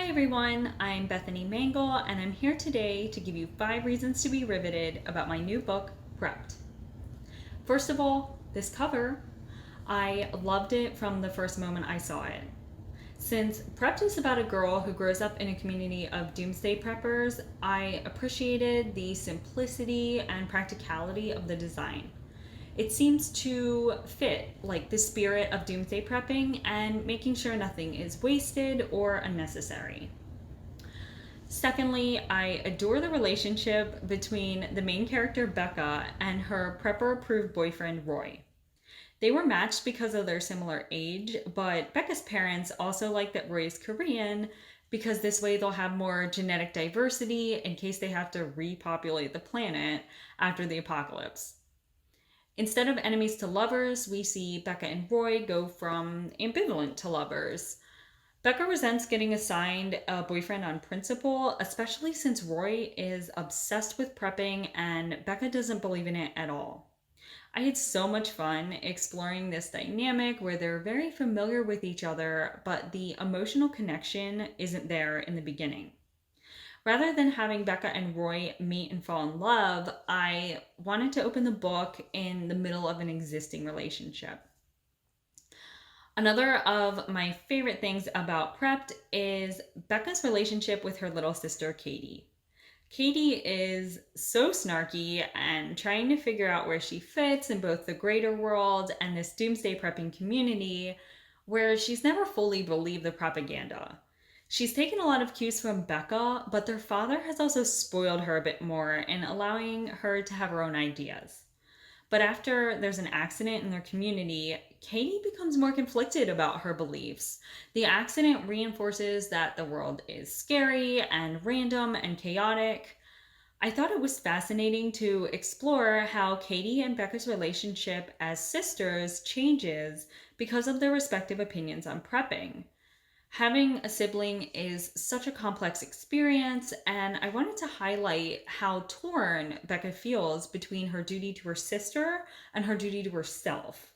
Hi everyone, I'm Bethany Mangle, and I'm here today to give you 5 reasons to be riveted about my new book, Prepped. First of all, this cover. I loved it from the first moment I saw it. Since Prepped is about a girl who grows up in a community of doomsday preppers, I appreciated the simplicity and practicality of the design. It seems to fit like the spirit of doomsday prepping and making sure nothing is wasted or unnecessary. Secondly, I adore the relationship between the main character Becca and her prepper approved boyfriend Roy. They were matched because of their similar age, but Becca's parents also like that Roy is Korean because this way they'll have more genetic diversity in case they have to repopulate the planet after the apocalypse. Instead of enemies to lovers, we see Becca and Roy go from ambivalent to lovers. Becca resents getting assigned a boyfriend on principle, especially since Roy is obsessed with prepping and Becca doesn't believe in it at all. I had so much fun exploring this dynamic where they're very familiar with each other, but the emotional connection isn't there in the beginning. Rather than having Becca and Roy meet and fall in love, I wanted to open the book in the middle of an existing relationship. Another of my favorite things about Prepped is Becca's relationship with her little sister, Katie. Katie is so snarky and trying to figure out where she fits in both the greater world and this doomsday prepping community where she's never fully believed the propaganda. She's taken a lot of cues from Becca, but their father has also spoiled her a bit more in allowing her to have her own ideas. But after there's an accident in their community, Katie becomes more conflicted about her beliefs. The accident reinforces that the world is scary and random and chaotic. I thought it was fascinating to explore how Katie and Becca's relationship as sisters changes because of their respective opinions on prepping. Having a sibling is such a complex experience, and I wanted to highlight how torn Becca feels between her duty to her sister and her duty to herself.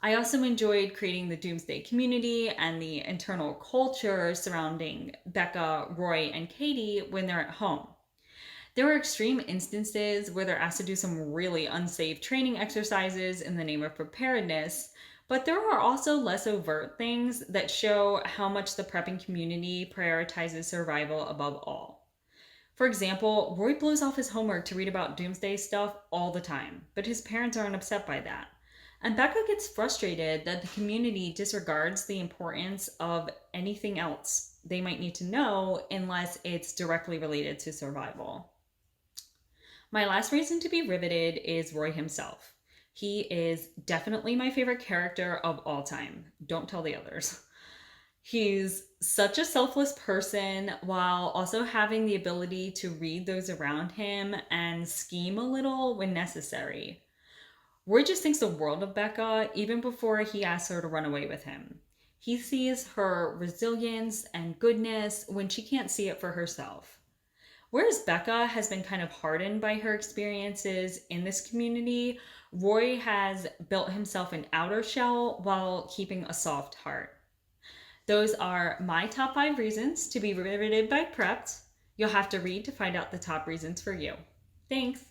I also enjoyed creating the Doomsday community and the internal culture surrounding Becca, Roy, and Katie when they're at home. There were extreme instances where they're asked to do some really unsafe training exercises in the name of preparedness, but there are also less overt things that show how much the prepping community prioritizes survival above all. For example, Roy blows off his homework to read about doomsday stuff all the time, but his parents aren't upset by that. And Becca gets frustrated that the community disregards the importance of anything else they might need to know unless it's directly related to survival. My last reason to be riveted is Roy himself. He is definitely my favorite character of all time. Don't tell the others. He's such a selfless person while also having the ability to read those around him and scheme a little when necessary. Roy just thinks the world of Becca even before he asks her to run away with him. He sees her resilience and goodness when she can't see it for herself. Whereas Becca has been kind of hardened by her experiences in this community, Roy has built himself an outer shell while keeping a soft heart. Those are my top 5 reasons to be riveted by Prepped. You'll have to read to find out the top reasons for you. Thanks.